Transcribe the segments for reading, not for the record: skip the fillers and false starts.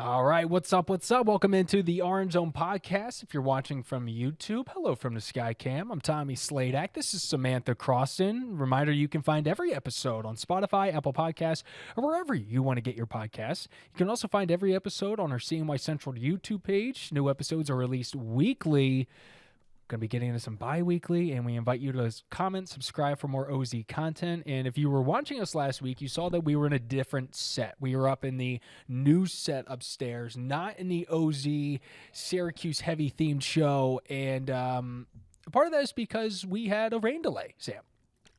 All right, what's up? What's up? Welcome into the Orange Zone podcast. If you're watching from YouTube, hello from the Sky Cam. I'm Tommy Sladek. This is Samantha Croston. Reminder, you can find every episode on Spotify, Apple Podcasts, or wherever you want to get your podcasts. You can also find every episode on our CNY Central YouTube page. New episodes are released weekly. Going to be getting into some bi-weekly, and we invite you to comment, subscribe for more OZ content. And if you were watching us last week, you saw that we were in a different set. We were up in the news set upstairs, not in the OZ Syracuse heavy themed show. And part of that is because we had a rain delay, Sam.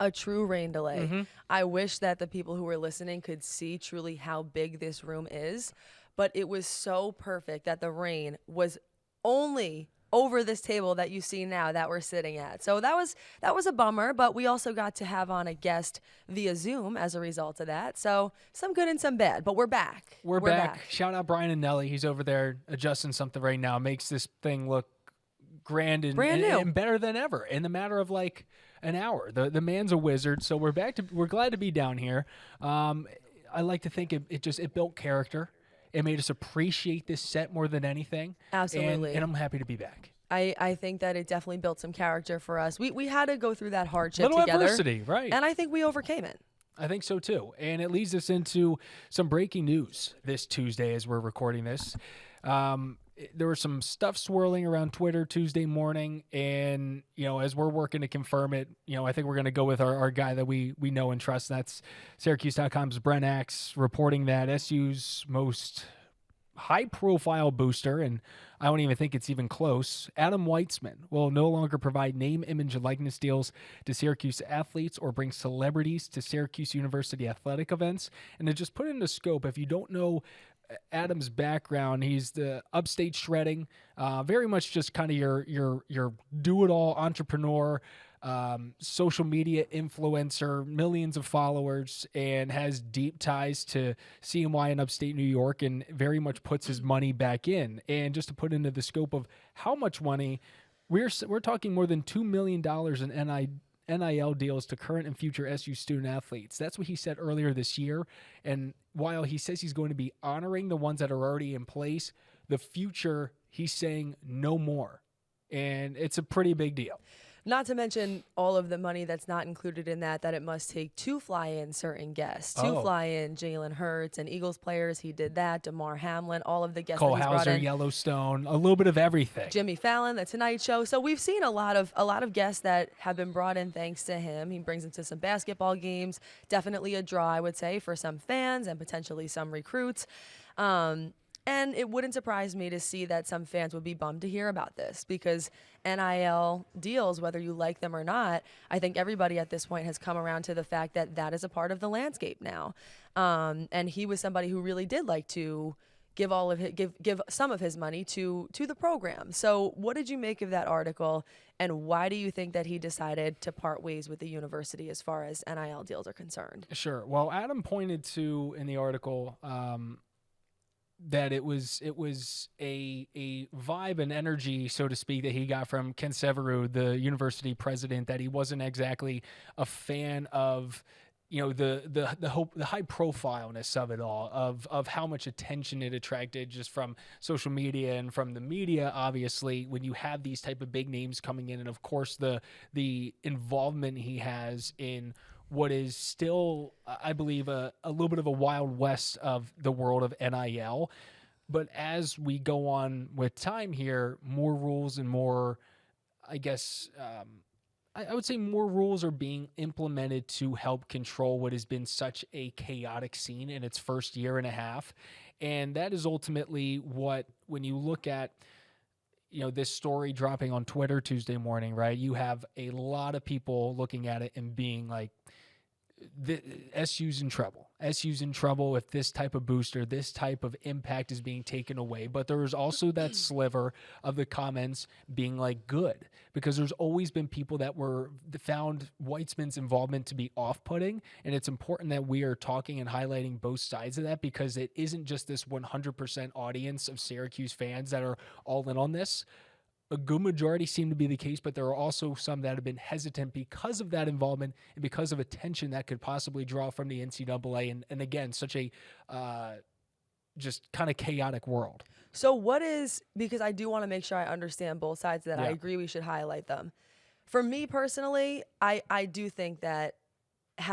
A true rain delay. Mm-hmm. I wish that the people who were listening could see truly how big this room is, but it was so perfect that the rain was only over this table that you see now that we're sitting at. So that was a bummer, but we also got to have on a guest via Zoom as a result of that. So some good and some bad, but we're back. We're back. Shout out Brian and Nelly. He's over there adjusting something right now. Makes this thing look grand and brand new and better than ever in the matter of like an hour. The man's a wizard. So we're glad to be down here. I like to think it built character. It made us appreciate this set more than anything. Absolutely. And I'm happy to be back. I think that it definitely built some character for us. We had to go through that hardship Little together. adversity, right. And I think we overcame it. I think so too. And it leads us into some breaking news this Tuesday as we're recording this. There was some stuff swirling around Twitter Tuesday morning, and as we're working to confirm it, I think we're going to go with our guy that we know and trust. That's Syracuse.com's Brendon reporting that SU's most high-profile booster, and I don't even think it's even close, Adam Weitzman, will no longer provide name, image, and likeness deals to Syracuse athletes or bring celebrities to Syracuse University athletic events. And to just put it into scope, if you don't know Adam's background, he's the upstate shredding, very much just kind of your do-it-all entrepreneur, social media influencer, millions of followers, and has deep ties to CNY in upstate New York, and very much puts his money back in. And just to put into the scope of how much money, we're talking more than $2 million in NIL deals to current and future SU student athletes. That's what he said earlier this year. And while he says he's going to be honoring the ones that are already in place, the future, he's saying no more. And it's a pretty big deal. Not to mention all of the money that's not included in that it must take to fly in certain guests, to fly in Jalen Hurts and Eagles players. He did that. DeMar Hamlin, all of the guests Cole that he's brought Hauser, in. Yellowstone, a little bit of everything. Jimmy Fallon, The Tonight Show. So we've seen a lot of guests that have been brought in thanks to him. He brings them to some basketball games. Definitely a draw, I would say, for some fans and potentially some recruits. And it wouldn't surprise me to see that some fans would be bummed to hear about this, because NIL deals, whether you like them or not, I think everybody at this point has come around to the fact that that is a part of the landscape now. And he was somebody who really did like to give some of his money to the program. So what did you make of that article, and why do you think that he decided to part ways with the university as far as NIL deals are concerned? Sure. Well, Adam pointed to in the article that it was a vibe and energy, so to speak, that he got from Ken Severu, the university president, that he wasn't exactly a fan of, the high profileness of it all, of how much attention it attracted just from social media and from the media, obviously, when you have these type of big names coming in, and of course the involvement he has in what is still, I believe, a little bit of a wild west of the world of NIL. But as we go on with time here, more rules and more, I guess, I would say more rules are being implemented to help control what has been such a chaotic scene in its first year and a half. And that is ultimately what, when you look at, this story dropping on Twitter Tuesday morning, right? You have a lot of people looking at it and being like, SU's in trouble. SU's in trouble if this type of booster, this type of impact is being taken away. But there is also that sliver of the comments being like, good, because there's always been people that found Weitzman's involvement to be off-putting. And it's important that we are talking and highlighting both sides of that, because it isn't just this 100% audience of Syracuse fans that are all in on this. A good majority seem to be the case, but there are also some that have been hesitant because of that involvement and because of attention that could possibly draw from the NCAA. And again, such a just kind of chaotic world. So because I do want to make sure I understand both sides, that I agree we should highlight them. For me personally, I do think that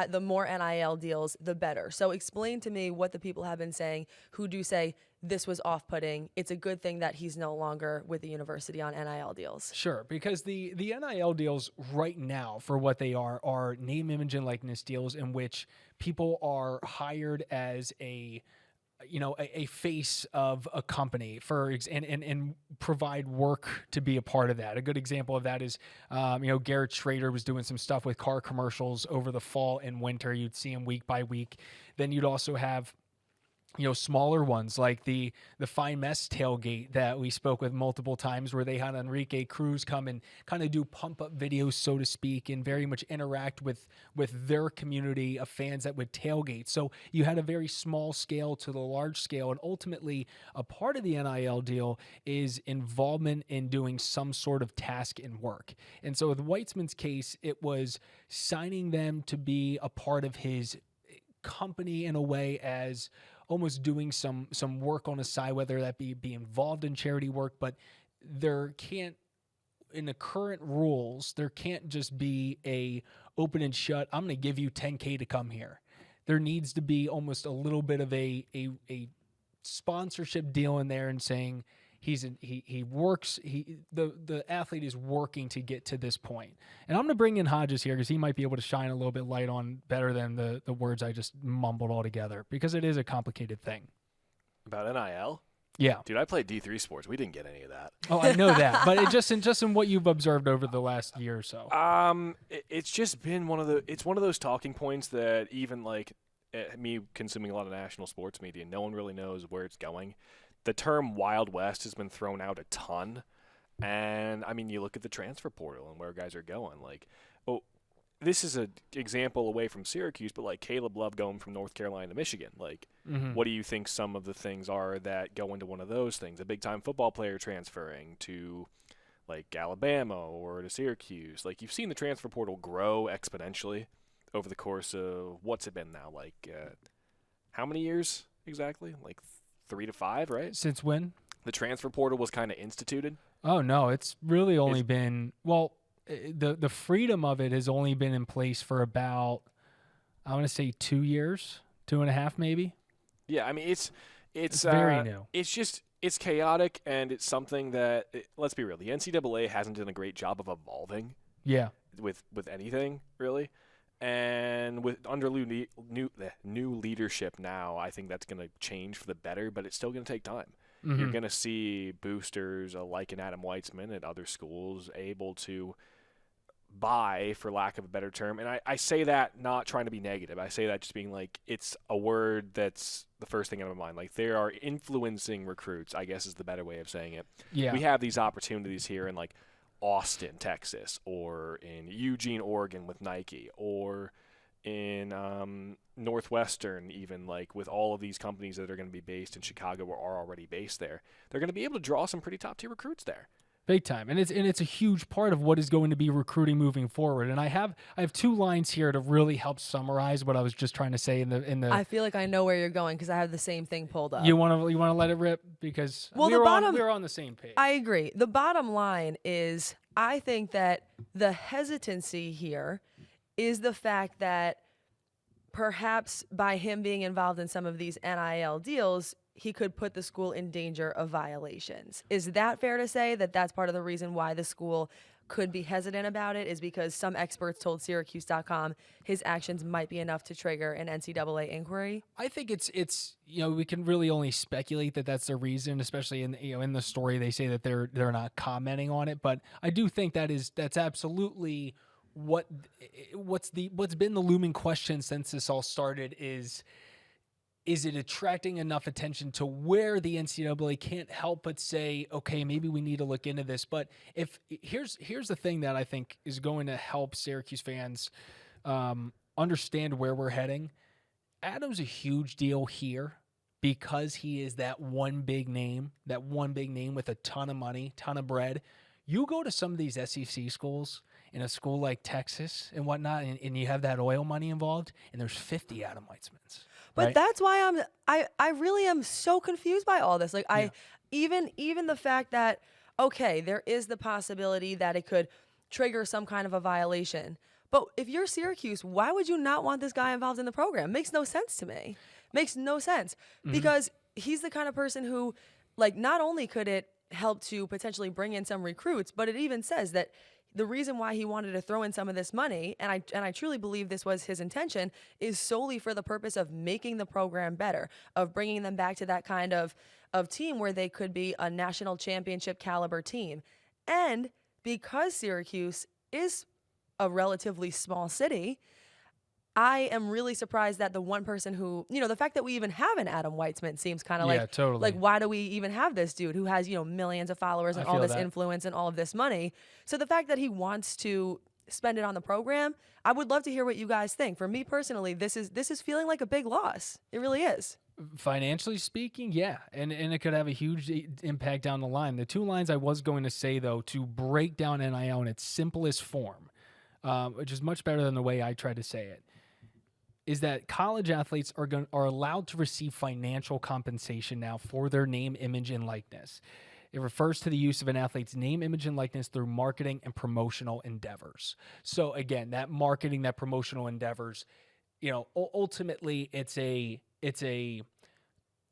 the more NIL deals, the better. So explain to me what the people have been saying who do say this was off-putting. It's a good thing that he's no longer with the university on NIL deals. Sure, because the NIL deals right now, for what they are name, image, and likeness deals in which people are hired as a face of a company and provide work to be a part of that. A good example of that is, Garrett Schrader was doing some stuff with car commercials over the fall and winter. You'd see him week by week. Then you'd also have smaller ones like the Fine Mess tailgate that we spoke with multiple times, where they had Enrique Cruz come and kind of do pump up videos, so to speak, and very much interact with their community of fans that would tailgate. So you had a very small scale to the large scale, and ultimately a part of the NIL deal is involvement in doing some sort of task and work. And so with Weitzman's case, it was signing them to be a part of his company in a way, as almost doing some work on the side, whether that be involved in charity work. But there can't, in the current rules, there can't just be a open and shut, I'm going to give you $10K to come here. There needs to be almost a little bit of a sponsorship deal in there, and saying he works, the athlete is working to get to this point. And I'm going to bring in Hodges here because he might be able to shine a little bit light on better than the words I just mumbled all together, because it is a complicated thing. About NIL? Yeah. Dude, I played D3 sports. We didn't get any of that. Oh, I know that. But just in what you've observed over the last year or so. It's just been one of those talking points that even like me consuming a lot of national sports media, no one really knows where it's going. The term Wild West has been thrown out a ton. And, I mean, you look at the transfer portal and where guys are going. Like, this is an example away from Syracuse, but, like, Caleb Love going from North Carolina to Michigan. Like, what do you think some of the things are that go into one of those things? A big-time football player transferring to, like, Alabama or to Syracuse. Like, you've seen the transfer portal grow exponentially over the course of, what's it been now? Like, how many years exactly? Like 3 to 5, right? Since when? The transfer portal was kind of instituted. Oh, no, it's really only been, the freedom of it has only been in place for about, I want to say 2 years, 2.5 maybe. Yeah, I mean, it's very new. It's chaotic, and it's something that, let's be real, the NCAA hasn't done a great job of evolving. Yeah. With anything, really. And with under new leadership now, I think that's going to change for the better, but it's still going to take time. Mm-hmm. You're going to see boosters like an Adam Weitzman at other schools able to buy, for lack of a better term. And I say that not trying to be negative. I say that just being like, it's a word that's the first thing out of my mind. Like, they are influencing recruits, I guess is the better way of saying it. Yeah. We have these opportunities here in, like, Austin, Texas, or in Eugene, Oregon with Nike, or in Northwestern, even, like, with all of these companies that are going to be based in Chicago or are already based there. They're going to be able to draw some pretty top-tier recruits there. Big time. And it's a huge part of what is going to be recruiting moving forward. And I have 2 lines here to really help summarize what I was just trying to say in the I feel like I know where you're going because I have the same thing pulled up. You want to let it rip, because we're on the same page. I agree. The bottom line is, I think that the hesitancy here is the fact that perhaps by him being involved in some of these NIL deals, he could put the school in danger of violations. Is that fair to say that that's part of the reason why the school could be hesitant about it, is because some experts told Syracuse.com his actions might be enough to trigger an NCAA inquiry? I think it's we can really only speculate that that's the reason, especially in the story they say that they're not commenting on it, but I do think that's absolutely what's been the looming question since this all started is it attracting enough attention to where the NCAA can't help but say, okay, maybe we need to look into this. But here's the thing that I think is going to help Syracuse fans understand where we're heading. Adam's a huge deal here because he is that one big name with a ton of money, ton of bread. You go to some of these SEC schools, in a school like Texas and whatnot, and you have that oil money involved, and there's 50 Adam Weitzmans. But right? that's why I really am so confused by all this. Like even the fact that, okay, there is the possibility that it could trigger some kind of a violation. But if you're Syracuse, why would you not want this guy involved in the program? Makes no sense to me. Makes no sense. Because he's the kind of person who, like, not only could it help to potentially bring in some recruits, but it even says that the reason why he wanted to throw in some of this money, and I truly believe this was his intention, is solely for the purpose of making the program better, of bringing them back to that kind of team where they could be a national championship caliber team. And because Syracuse is a relatively small city, I am really surprised that the one person who, the fact that we even have an Adam Weitzman seems kind of totally. like, why do we even have this dude who has, millions of followers and all this influence and all of this money? So the fact that he wants to spend it on the program, I would love to hear what you guys think. For me personally, this is feeling like a big loss. It really is. Financially speaking, yeah, and it could have a huge impact down the line. The two lines I was going to say, though, to break down NIL in its simplest form, which is much better than the way I tried to say it, is that college athletes are allowed to receive financial compensation now for their name, image, and likeness. It refers to the use of an athlete's name, image, and likeness through marketing and promotional endeavors. So again, that marketing, that promotional endeavors, ultimately it's a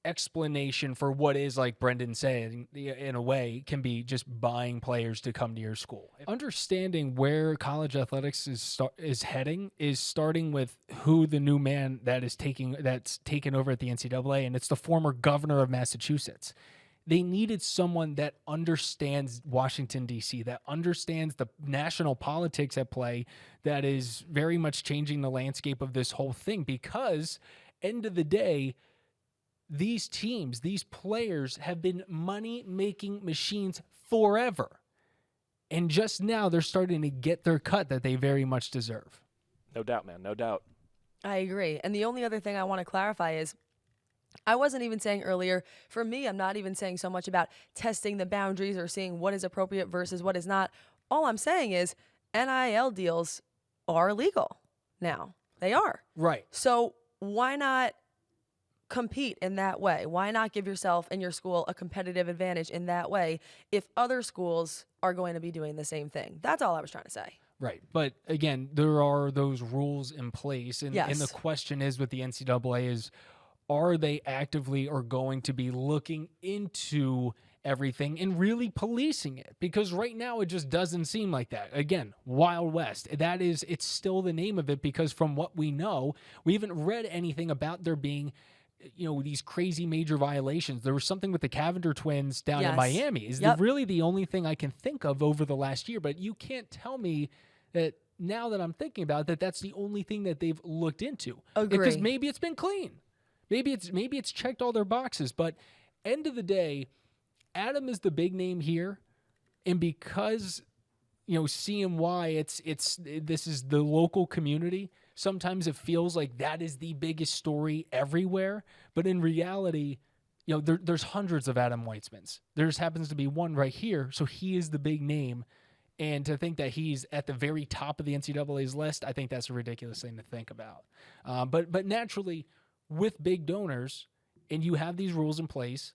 explanation for what is, like Brendon said, in a way, can be just buying players to come to your school. Understanding where college athletics is heading is starting with who the new man that's taken over at the NCAA, and it's the former governor of Massachusetts. They needed someone that understands Washington, D.C., that understands the national politics at play, that is very much changing the landscape of this whole thing, because end of the day, these teams, these players have been money-making machines forever. And just now they're starting to get their cut that they very much deserve. No doubt, man. No doubt. I agree. And the only other thing I want to clarify is I wasn't even saying earlier, for me, I'm not even saying so much about testing the boundaries or seeing what is appropriate versus what is not. All I'm saying is NIL deals are illegal now. They are. Right. So why not compete in that way? Why not give yourself and your school a competitive advantage in that way if other schools are going to be doing the same thing? That's all I was trying to say. Right. But again, there are those rules in place. And, Yes. and the question is with the NCAA is, are they actively or going to be looking into everything and really policing it? Because right now it just doesn't seem like that. Again, Wild West. It's still the name of it, because from what we know, we haven't read anything about there being these crazy major violations. There was something with the Cavender twins down in Miami. Is really the only thing I can think of over the last year. But you can't tell me that now that I'm thinking about it, that's the only thing that they've looked into. Agree. Because maybe it's been clean. Maybe it's checked all their boxes. But end of the day, Adam is the big name here. And because CMY, this is the local community. Sometimes it feels like that is the biggest story everywhere, but in reality, there's hundreds of Adam Weitzmans. There just happens to be one right here, so he is the big name. And to think that he's at the very top of the NCAA's list, I think that's a ridiculous thing to think about. But naturally, with big donors, and you have these rules in place,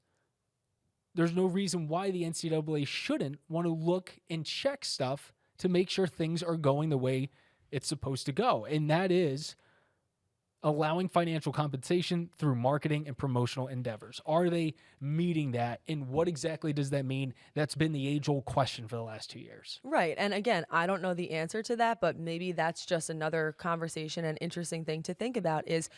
there's no reason why the NCAA shouldn't want to look and check stuff to make sure things are going the way it's supposed to go. And that is allowing financial compensation through marketing and promotional endeavors. Are they meeting that? And what exactly does that mean? That's been the age-old question for the last 2 years. Right. And again, I don't know the answer to that, but maybe that's just another conversation and interesting thing to think about is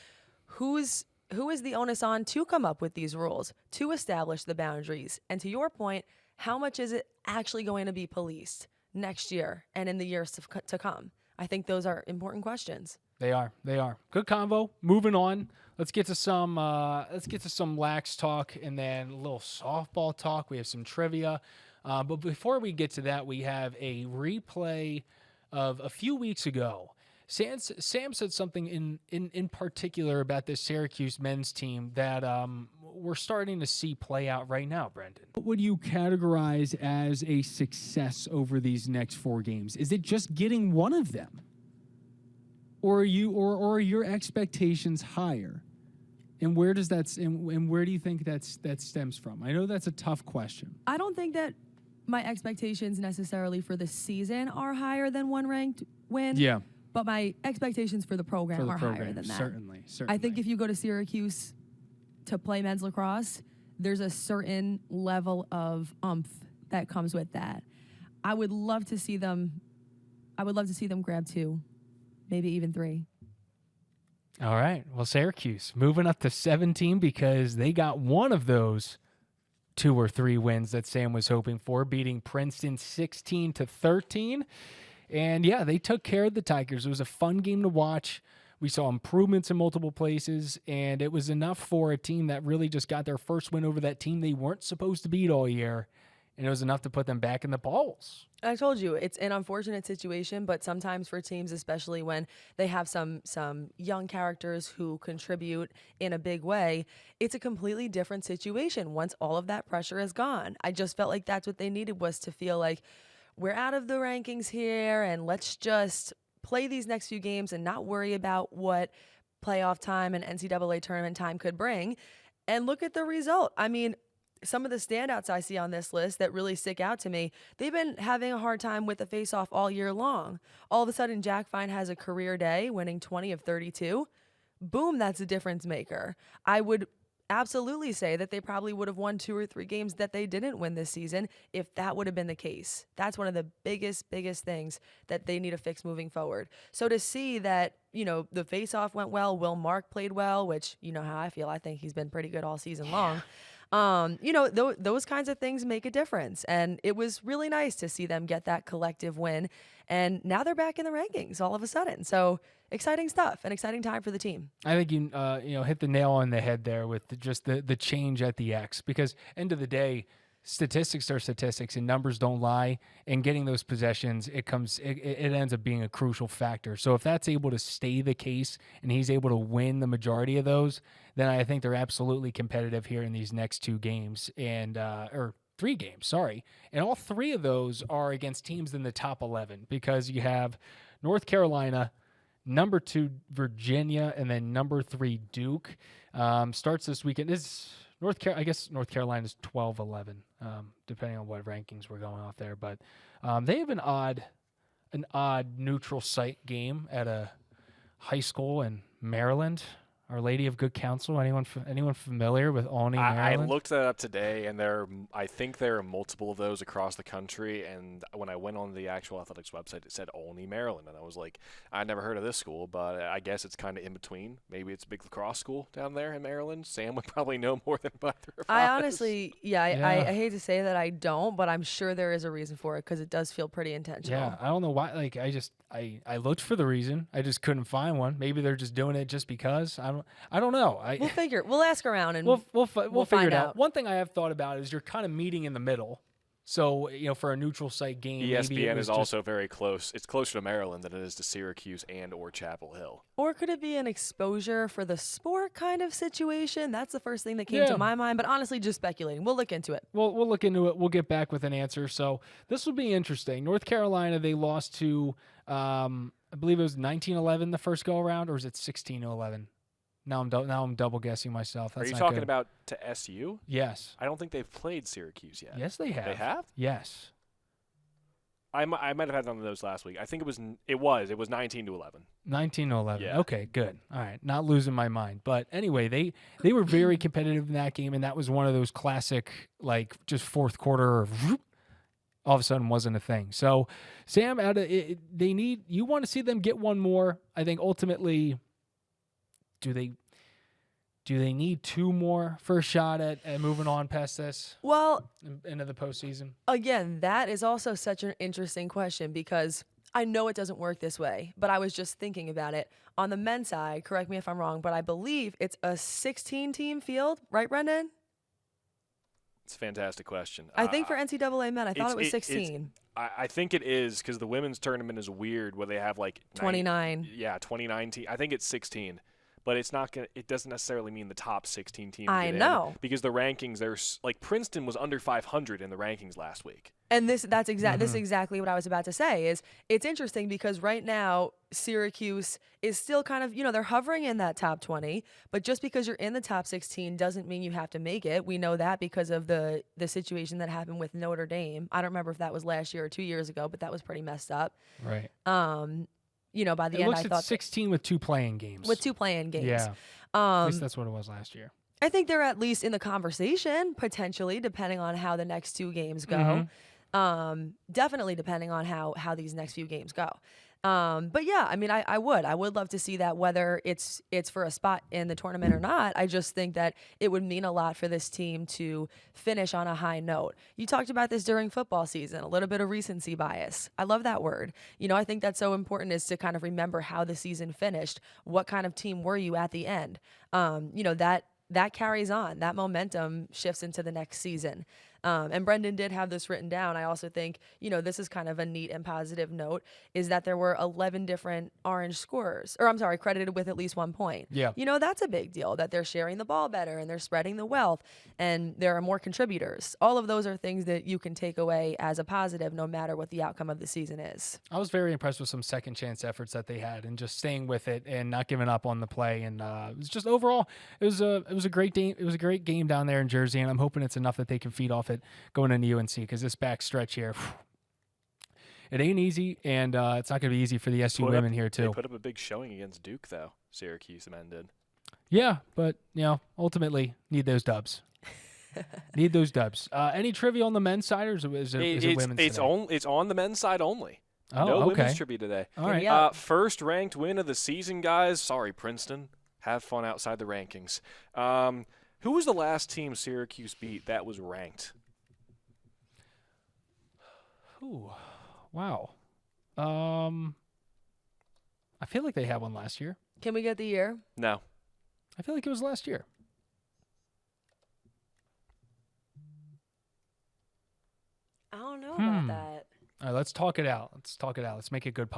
who is the onus on to come up with these rules, to establish the boundaries? And to your point, how much is it actually going to be policed next year and in the years to come? I think those are important questions. They are. Good convo. Moving on. Let's get to some lax talk and then a little softball talk. We have some trivia. But before we get to that, we have a replay of a few weeks ago. Sam said something in particular about this Syracuse men's team that we're starting to see play out right now, Brendon. What would you categorize as a success over these next 4 games? Is it just getting one of them? Or are your expectations higher? And where does and where do you think that stems from? I know that's a tough question. I don't think that my expectations necessarily for the season are higher than one ranked win. Yeah. But my expectations for the program are higher than that. Certainly. I think if you go to Syracuse to play men's lacrosse, there's a certain level of oomph that comes with that. I would love to see them grab 2, maybe even 3. All right. Well, Syracuse moving up to 17 because they got one of those 2 or 3 wins that Sam was hoping for, beating Princeton 16-13. And yeah, they took care of the Tigers. It was a fun game to watch. We saw improvements in multiple places, and it was enough for a team that really just got their first win over that team they weren't supposed to beat all year. And it was enough to put them back in the bowls. I told you, it's an unfortunate situation, but sometimes for teams, especially when they have some young characters who contribute in a big way, it's a completely different situation once all of that pressure is gone. I just felt like that's what they needed, was to feel like we're out of the rankings here and let's just play these next few games and not worry about what playoff time and NCAA tournament time could bring. And look at the result. I mean, some of the standouts I see on this list that really stick out to me, they've been having a hard time with the face-off all year long. All of a sudden, Jack Fine has a career day, winning 20 of 32. Boom, that's a difference maker. I would absolutely say that they probably would have won 2 or 3 games that they didn't win this season if that would have been the case. That's one of the biggest things that they need to fix moving forward. So to see that, the face-off went well, Will Mark played well, which you know how I feel. I think he's been pretty good all season long. Those kinds of things make a difference. And it was really nice to see them get that collective win. And now they're back in the rankings all of a sudden. So exciting stuff, an exciting time for the team. I think you hit the nail on the head there with the change at the X, because end of the day, statistics are statistics and numbers don't lie, and getting those possessions, it ends up being a crucial factor. So if that's able to stay the case and he's able to win the majority of those, then I think they're absolutely competitive here in these next 2 games or 3 games, sorry. And all 3 of those are against teams in the top 11, because you have North Carolina, number 2 Virginia, and then number 3 Duke. Starts this weekend. I guess North Carolina's 12-11, depending on what rankings we're going off there. But they have an odd neutral site game at a high school in Maryland. Our Lady of Good Counsel. Anyone familiar with Olney, Maryland? I looked that up today, and I think there are multiple of those across the country. And when I went on the actual athletics website, it said Olney, Maryland, and I was like, I never heard of this school, but I guess it's kind of in between. Maybe it's a big lacrosse school down there in Maryland. Sam would probably know more than either of us. I honestly, I hate to say that I don't, but I'm sure there is a reason for it, because it does feel pretty intentional. Yeah, I don't know why. Like, I looked for the reason. I just couldn't find one. Maybe they're just doing it just because. I don't know. We'll ask around and we'll figure it out. out. One thing I have thought about is you're kind of meeting in the middle. So, for a neutral site game, ESPN is also very close. It's closer to Maryland than it is to Syracuse and or Chapel Hill. Or could it be an exposure for the sport kind of situation? That's the first thing that came to my mind. But honestly, just speculating. We'll look into it. We'll look into it. We'll get back with an answer. So this will be interesting. North Carolina, they lost to, I believe it was 19-11 the first go around, or is it 16-11? Now I'm double guessing myself. That's Are you not talking good. about to SU? Yes. I don't think they've played Syracuse yet. Yes, they have. They have? Yes. I might have had one of those last week. I think it was 19-11. 19-11. Yeah. Okay, good. All right, not losing my mind. But anyway, they were very competitive in that game, and that was one of those classic, like, just fourth quarter, all of a sudden wasn't a thing. So, Sam, you want to see them get one more. I think ultimately, do they need 2 more for a shot at moving on past this? Well, into the postseason? Again, that is also such an interesting question, because I know it doesn't work this way, but I was just thinking about it. On the men's side, correct me if I'm wrong, but I believe it's a 16-team field, right, Brendon? It's a fantastic question. I think for NCAA men, I thought it was 16. I think it is, because the women's tournament is weird where they have like 29. 29 teams. I think it's 16. But it's not gonna. It doesn't necessarily mean the top 16 teams. I get know. in, because the rankings, there's like Princeton was under 500 in the rankings last week. And this is exactly what I was about to say. Is it's interesting because right now Syracuse is still kind of, they're hovering in that top 20, but just because you're in the top 16 doesn't mean you have to make it. We know that because of the situation that happened with Notre Dame. I don't remember if that was last year or 2 years ago, but that was pretty messed up. Right. By the end, I thought 16 with 2 playing games. With 2 playing games. Yeah. At least that's what it was last year. I think they're at least in the conversation, potentially, depending on how the next 2 games go. Definitely depending on how these next few games go. But yeah, I mean, I would love to see that, whether it's for a spot in the tournament or not. I just think that it would mean a lot for this team to finish on a high note. You talked about this during football season, a little bit of recency bias. I love that word. I think that's so important, is to kind of remember how the season finished. What kind of team were you at the end? That carries on. That momentum shifts into the next season. And Brendon did have this written down. I also think, this is kind of a neat and positive note, is that there were 11 different orange scorers, credited with at least 1 point. Yeah. That's a big deal, that they're sharing the ball better and they're spreading the wealth and there are more contributors. All of those are things that you can take away as a positive, no matter what the outcome of the season is. I was very impressed with some second chance efforts that they had and just staying with it and not giving up on the play. And it was just overall, it was a great game. It was a great game down there in Jersey, and I'm hoping it's enough that they can feed off it going into UNC, because this back stretch here, it ain't easy, and it's not going to be easy for the SU women here too. They put up a big showing against Duke, though. Syracuse men did. Yeah, but ultimately need those dubs. Need those dubs. Any trivia on the men's side, or is it women's? It's on the men's side only. Oh, no okay. women's trivia today. All right. First ranked win of the season, guys. Sorry, Princeton. Have fun outside the rankings. Who was the last team Syracuse beat that was ranked? Ooh, wow. I feel like they had one last year. Can we get the year? No. I feel like it was last year. I don't know about that. All right, let's talk it out. Let's make it good.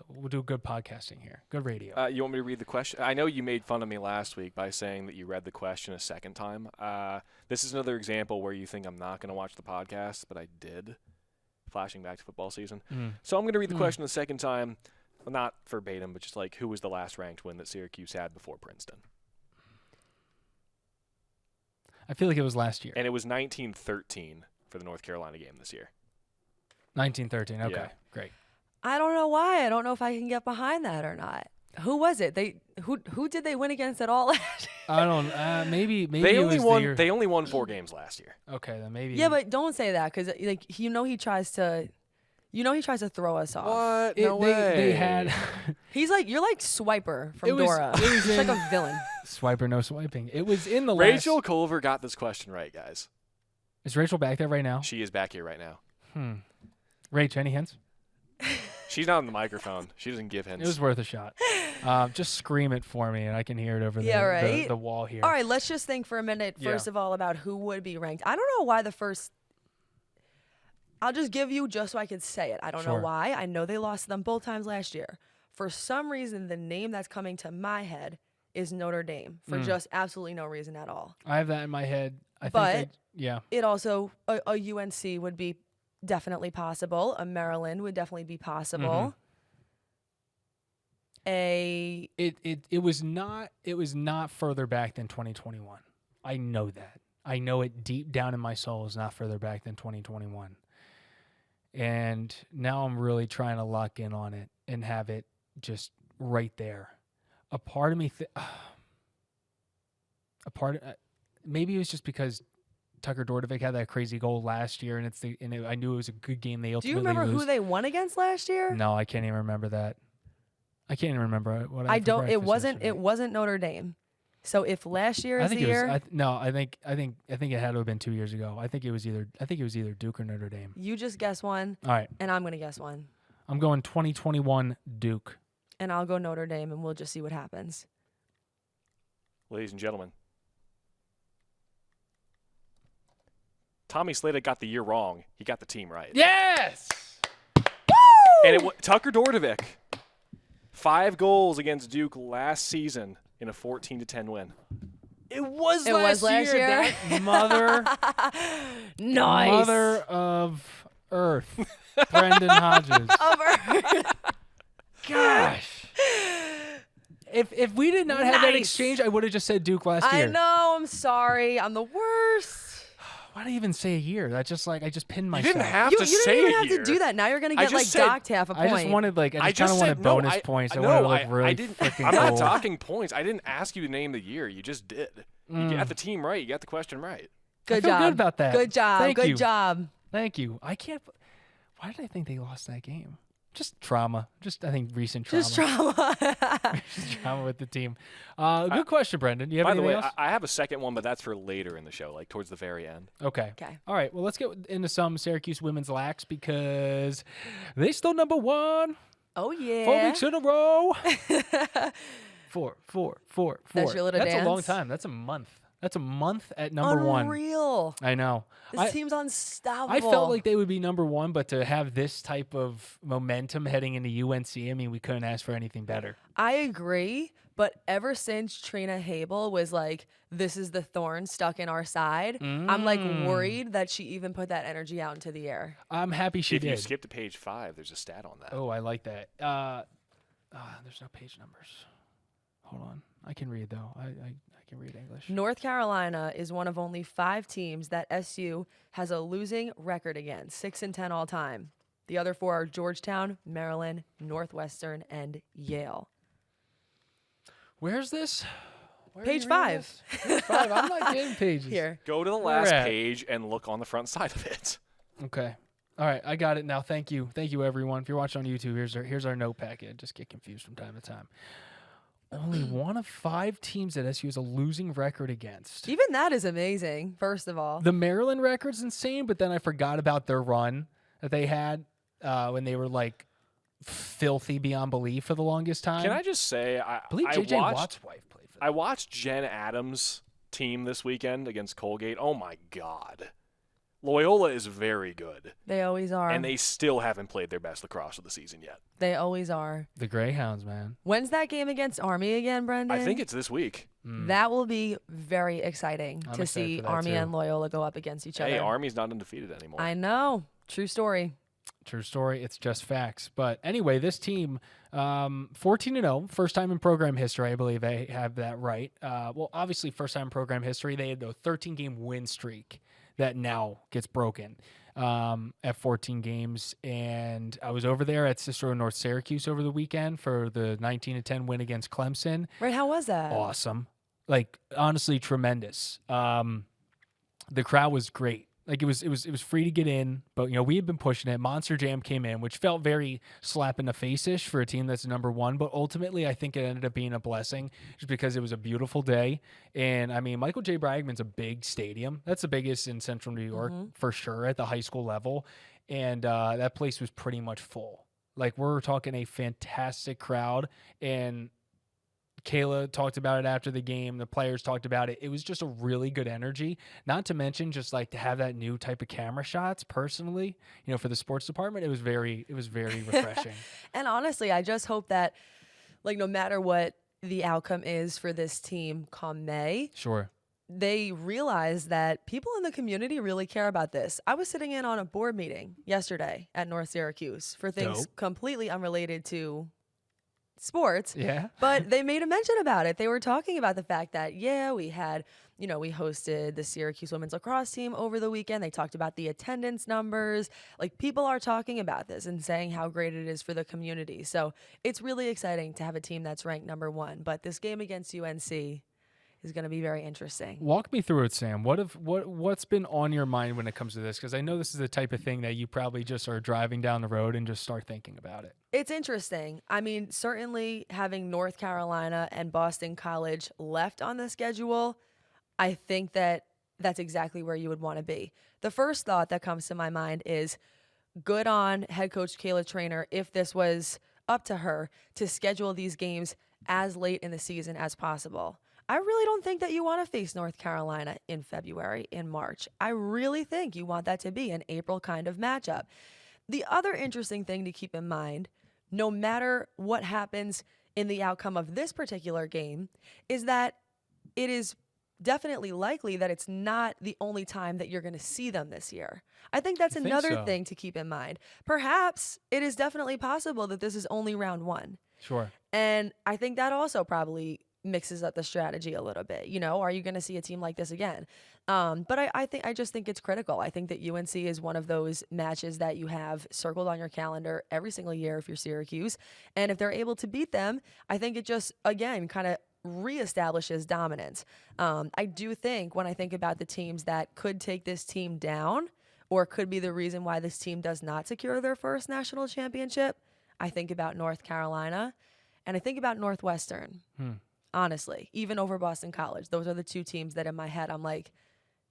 We'll do good podcasting here. Good radio. You want me to read the question? I know you made fun of me last week by saying that you read the question a second time. This is another example where you think I'm not going to watch the podcast, but I did. Flashing back to football season. So I'm going to read the question the second time. Well, not verbatim, but just like, who was the last ranked win that Syracuse had before Princeton? I feel like it was last year. And it was 1913 for the North Carolina game this year. 1913. Okay, Yeah. Great. I don't know why. I don't know if I can get behind that or not. Who was it? Who did they win against at all last year? I don't. Maybe they it only was won. the year. They only won 4 games last year. Okay, then maybe. Yeah, but don't say that, because he tries to throw us off. What? No way. They had. He's like, you're like Swiper from It was- Dora. it was He's like in- a villain. Swiper, no swiping. It was in the Rachel Culver got this question right, guys. Is Rachel back there right now? She is back here right now. Rach, any hints? She's not on the microphone. She doesn't give hints. It was worth a shot. Just scream it for me, and I can hear it over the wall here. All right, let's just think for a minute, first of all, about who would be ranked. I don't know why the first. I'll just give you just so I can say it. I don't know why. I know they lost them both times last year. For some reason, the name that's coming to my head is Notre Dame, for just absolutely no reason at all. I have that in my head. It also, a UNC would be definitely possible. A Maryland would definitely be possible. It was not further back than 2021. I know that. I know it deep down in my soul is not further back than 2021. And now I'm really trying to lock in on it and have it just right there. A part of me, maybe it was just because Tucker Dordevic had that crazy goal last year, and I knew it was a good game. They Do ultimately you remember lose. who they won against last year? No, I can't even remember that. I can't even remember what I. I don't. It wasn't. Yesterday. It wasn't Notre Dame. So if last year is the year, I think it had to have been 2 years ago. I think it was either Duke or Notre Dame. you just guess one, All right, and I'm gonna guess one, I'm going 2021 Duke. and I'll go Notre Dame, and we'll just see what happens. Ladies and gentlemen, Tommy Sladek got the year wrong. He got the team right. Yes. And Tucker Dordevic, 5 goals against Duke last season in a 14-10 win. It was last year. That mother Nice. mother of earth, Brendon Hodges. Of Earth. Gosh. If we did not have that Nice. exchange, I would have just said Duke last year. I know. I'm sorry. I'm the worst. Why did I even say a year? That's just like I just pinned You myself. didn't have You to didn't say even a have year. to do that. Now you're gonna I get like just said- docked half a point. I just wanted like I I just kind of just wanted said no, bonus points. I wanted to look really I didn't. freaking I'm cool. not talking points. I didn't ask you to name the year. You just did. You got the team right. You got the question right. Good I feel job. good about that. Good job. Thank Good you. job. Thank you. I can't. Why did I think they lost that game? Just trauma. Just I think recent trauma. Just trauma. Just trauma with the team. Good question, Brendan. Do you have By the anything way, else? I have a second one, but that's for later in the show, like towards the very end. Okay. Okay. All right. Well, let's get into some Syracuse women's lax because they still number one. Oh yeah. 4 weeks in a row. Four. That's your little That's a long dance? time. That's a month. That's a month at number one. Unreal. I know. This team's unstoppable. I felt like they would be number one, but to have this type of momentum heading into UNC, I mean, we couldn't ask for anything better. I agree, but ever since Trina Habel was like, "This is the thorn stuck in our side," I'm like worried that she even put that energy out into the air. I'm happy she If did. you skip to page 5, there's a stat on that. Oh, I like that. There's no page numbers. Hold on. I can read, though. I can read English. North Carolina is one of only 5 teams that SU has a losing record against, 6-10 all time. The other 4 are Georgetown, Maryland, Northwestern, and Yale. Where's this? Where are Page you reading 5. this? Page 5. I'm not getting pages. Here. Go to the Where last at? page and look on the front side of it. Okay. All right. I got it now. Thank you. Thank you, everyone. If you're watching on YouTube, here's our note packet. Just get confused from time to time. Only one of 5 teams that SU has a losing record against. Even that is amazing, first of all. The Maryland record's insane, but then I forgot about their run that they had when they were like filthy beyond belief for the longest time. Can I just say, I believe JJ watched, Watt's wife played for them. I watched Jen Adams' team this weekend against Colgate. Oh, my God. Loyola is very good, They always are. and they still haven't played their best lacrosse of the season yet. They always are. The Greyhounds, man. When's that game against Army again, Brendon? I think it's this week. That will be very exciting I'm to excited see for that, Army too. and Loyola go up against each Hey, other. Army's not undefeated anymore. I know. True story. True story. It's just facts. But anyway, this team, 14-0, first time in program history. I believe I have that right. Well, obviously, first time in program history. They had a 13-game win streak that now gets broken at 14 games. And I was over there at Cicero North Syracuse over the weekend for the 19-10 win against Clemson. Right? How was that? Awesome. Like, honestly, tremendous. The crowd was great. Like, it was free to get in, but we had been pushing it. Monster Jam came in, which felt very slap in the face-ish for a team that's number one, but ultimately I think it ended up being a blessing just because it was a beautiful day. And I mean, Michael J. Bragman's a big stadium. That's the biggest in Central New York for sure at the high school level. And that place was pretty much full. Like, we're talking a fantastic crowd, and Kayla talked about it after the game. The players talked about it. It was just a really good energy. Not to mention just like to have that new type of camera shots personally, for the sports department, it was very refreshing. And honestly, I just hope that, like, no matter what the outcome is for this team come May, Sure. they realize that people in the community really care about this. I was sitting in on a board meeting yesterday at North Syracuse for things Dope. completely unrelated to sports. Yeah. But they made a mention about it. They were talking about the fact that, we had, we hosted the Syracuse women's lacrosse team over the weekend. They talked about the attendance numbers. Like, people are talking about this and saying how great it is for the community. So it's really exciting to have a team that's ranked number one. But this game against UNC is going to be very interesting. Walk me through it, Sam. What's been on your mind when it comes to this? Because I know this is the type of thing that you probably just are driving down the road and just start thinking about it. It's interesting. I mean, certainly having North Carolina and Boston College left on the schedule, I think that that's exactly where you would want to be. The first thought that comes to my mind is good on head coach Kayla Trainer if this was up to her to schedule these games as late in the season as possible. I really don't think that you want to face North Carolina in February, in March. I really think you want that to be an April kind of matchup. The other interesting thing to keep in mind, no matter what happens in the outcome of this particular game, is that it is definitely likely that it's not the only time that you're going to see them this year. I think that's I think another so. thing to keep in mind. Perhaps it is definitely possible that this is only round one. Sure. And I think that also probably mixes up the strategy a little bit. Are you going to see a team like this again? But I just think it's critical. I think that UNC is one of those matches that you have circled on your calendar every single year if you're Syracuse. And if they're able to beat them, I think it just, again, kind of reestablishes dominance. I do think when I think about the teams that could take this team down or could be the reason why this team does not secure their first national championship, I think about North Carolina and I think about Northwestern, honestly, even over Boston College. Those are the two teams that in my head I'm like,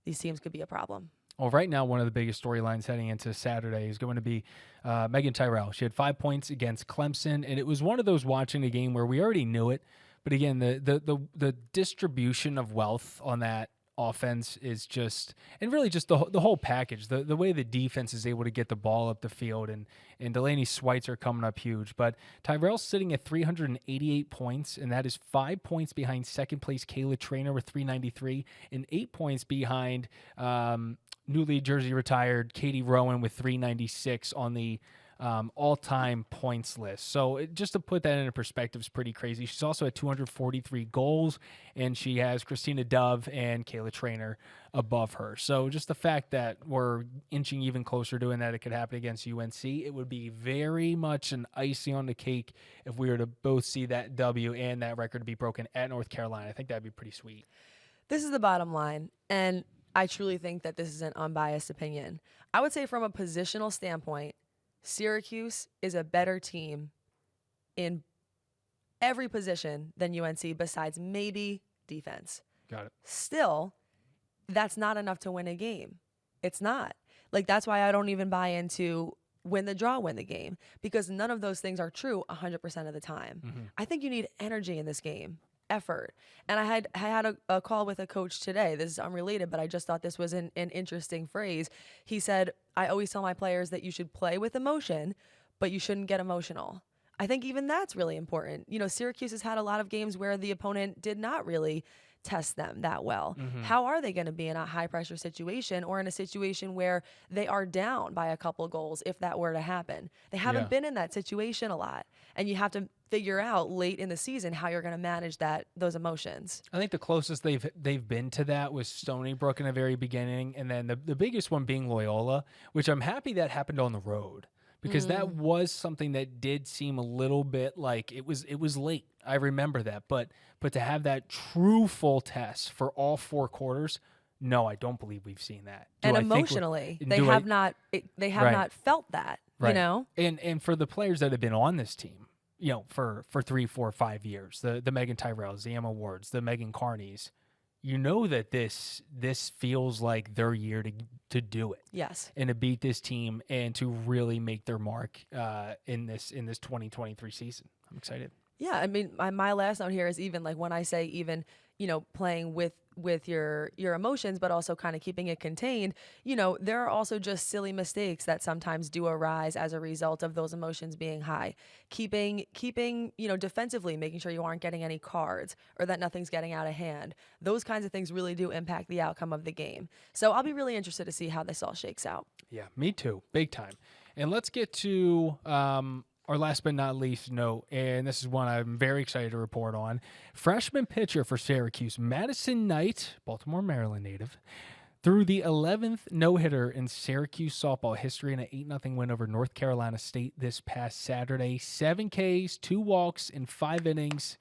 these teams could be a problem. Well, right now, one of the biggest storylines heading into Saturday is going to be Megan Tyrell. She had 5 points against Clemson, and it was one of those watching a game where we already knew it. But again, the distribution of wealth on that offense is just, and really just the whole package, the way the defense is able to get the ball up the field, and Delaney Schweitzer coming up huge. But Tyrell's sitting at 388 points, and that is 5 points behind second place Kayla Trainer with 393, and 8 points behind newly jersey retired Katie Rowan with 396 on the all-time points list. So just to put that into perspective is pretty crazy. She's also at 243 goals, and she has Christina Dove and Kayla Trainer above her. So just the fact that we're inching even closer to, and that it could happen against UNC, it would be very much an icing on the cake if we were to both see that W and that record be broken at North Carolina. I think that'd be pretty sweet. This is the bottom line, and I truly think that this is an unbiased opinion. I would say from a positional standpoint, Syracuse is a better team in every position than UNC besides maybe defense. Got it. Still, that's not enough to win a game. It's not. Like, that's why I don't even buy into win the draw, win the game, because none of those things are true 100% of the time. I think you need energy in this game, effort. And I had a call with a coach today. This is unrelated, but I just thought this was an interesting phrase. He said, I always tell my players that you should play with emotion, but you shouldn't get emotional. I think even that's really important. Syracuse has had a lot of games where the opponent did not really test them that well. How are they going to be in a high pressure situation or in a situation where they are down by a couple goals if that were to happen? They haven't been in that situation a lot, and you have to figure out late in the season how you're going to manage those emotions. I think the closest they've been to that was Stony Brook in the very beginning, and then the biggest one being Loyola, which I'm happy that happened on the road, because that was something that did seem a little bit like it was late. I remember that, but to have that true full test for all 4 quarters, no, I don't believe we've seen that. And emotionally, they have not felt that. Right. And for the players that have been on this team, for 3, 4, 5 years, the Megan Tyrells, the Emma Wards, the Megan Carneys, that this feels like their year to do it. Yes. And to beat this team and to really make their mark in this 2023 season. I'm excited. Yeah, I mean, my last note here is even like when I say even, playing with your emotions, but also kind of keeping it contained, there are also just silly mistakes that sometimes do arise as a result of those emotions being high. Keeping, defensively, making sure you aren't getting any cards or that nothing's getting out of hand. Those kinds of things really do impact the outcome of the game. So I'll be really interested to see how this all shakes out. Yeah, me too. Big time. And let's get to our last but not least note, and this is one I'm very excited to report on. Freshman pitcher for Syracuse, Madison Knight, Baltimore, Maryland native, threw the 11th no-hitter in Syracuse softball history in an 8-0 win over North Carolina State this past Saturday. 7 Ks, 2 walks in 5 innings,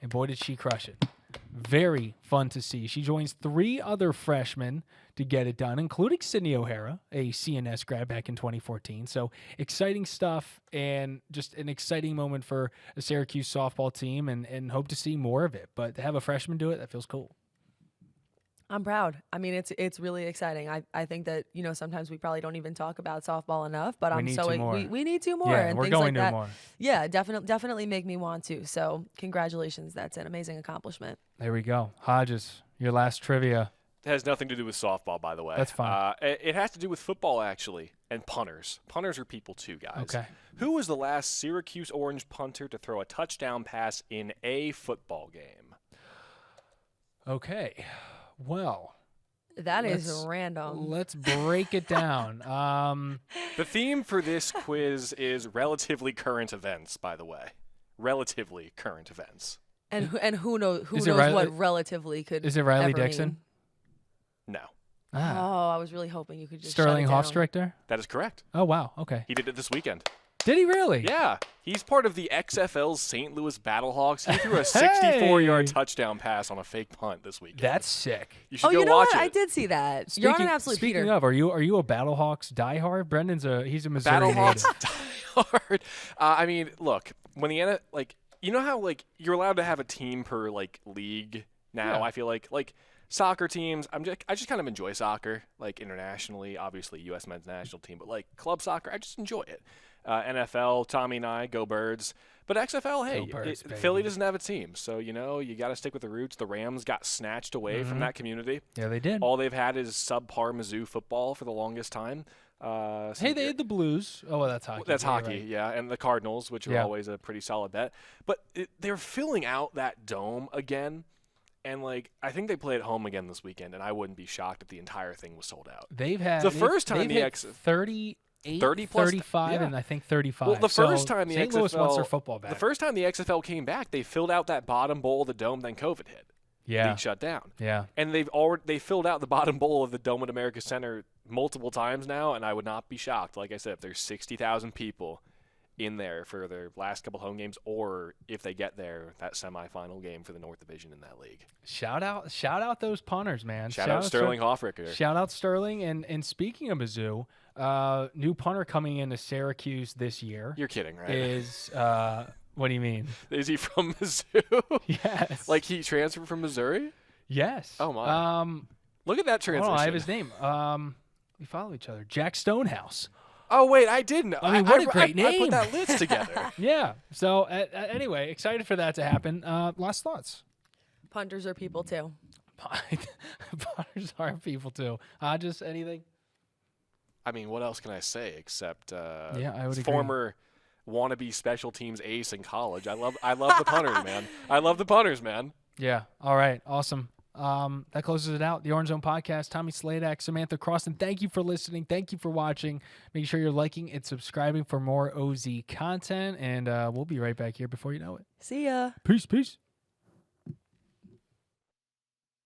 and boy, did she crush it. Very fun to see. She joins 3 other freshmen to get it done, including Sydney O'Hara, a CNS grad back in 2014. So exciting stuff, and just an exciting moment for a Syracuse softball team, and hope to see more of it. But to have a freshman do it, that feels cool. I'm proud. I mean, it's really exciting. I think that, sometimes we probably don't even talk about softball enough, but we need 2 more. Yeah, and we're things going like to that. more. Yeah, definitely make me want to. So congratulations. That's an amazing accomplishment. There we go. Hodges, your last trivia. It has nothing to do with softball, by the way. That's fine. It has to do with football, actually, and punters. Punters are people too, guys. Okay. Who was the last Syracuse Orange punter to throw a touchdown pass in a football game? Okay. Well, That is random. let's break it down. The theme for this quiz is relatively current events, by the way. Relatively current events. And who knows Is it Riley- what relatively could Is it Riley ever Dixon? mean. No. Ah, Oh, I was really hoping you could just Sterling shut it down. Hofstrichter? That is correct. Oh, wow. Okay. He did it this weekend. Did he really? Yeah. He's part of the XFL's St. Louis Battlehawks. He threw a 64-yard touchdown pass on a fake punt this weekend. That's sick. You should Oh, go you know watch what? it. I did see that. You're on an absolute Speaking Peter. of, are you a Battlehawks diehard? Brendan's he's a Missouri Battlehawks native. diehard. I mean, look, when the you know how you're allowed to have a team per league now. Yeah. I feel like soccer teams. I just kind of enjoy soccer, internationally. Obviously, U.S. men's national team, but club soccer, I just enjoy it. NFL, Tommy and I, go Birds. But XFL, hey, Go Birds, baby. Philly doesn't have a team, so you got to stick with the roots. The Rams got snatched away from that community. Yeah, they did. All they've had is subpar Mizzou football for the longest time. Hey, they had the Blues. Oh, well, that's hockey. That's Yeah, hockey, right. yeah, and the Cardinals, which are Yeah. always a pretty solid bet. But they're filling out that dome again, and I think they play at home again this weekend, and I wouldn't be shocked if the entire thing was sold out. They've had The first time they've the hit X- 38, 30 plus 35, yeah. and I think 35. Well, the So first time the St. XFL Louis wants their football back. The first time the XFL came back, they filled out that bottom bowl of the dome. Then COVID hit. yeah, League shut down. yeah. And they filled out the bottom bowl of the Dome at America Center multiple times now, and I would not be shocked. Like I said, if there's 60,000 people in there for their last couple home games, or if they get there, that semifinal game for the North Division in that league. Shout out those punters, man. Shout out Sterling Hofrichter. Shout out Sterling. And speaking of Mizzou, new punter coming into Syracuse this year You're kidding, right? is what do you mean? Is he from Mizzou? Yes. He transferred from Missouri? yes. Oh, my. Look at that Hold transition. on, I have his name. We follow each other. Jack Stonehouse. Oh, wait, I didn't. I mean, what a great I name. put that list together. Yeah. So anyway, excited for that to happen. Last thoughts. Punters are people too. Punters are people too. Just anything. I mean, what else can I say except Yeah, I would agree. former wannabe special teams ace in college. I love the punters, man. I love the punters, man. Yeah. All right. Awesome. That closes it out. The Orange Zone Podcast. Tommy Sladek, Samantha Croston. Thank you for listening. Thank you for watching. Make sure you're liking and subscribing for more OZ content. And we'll be right back here before you know it. See ya. Peace.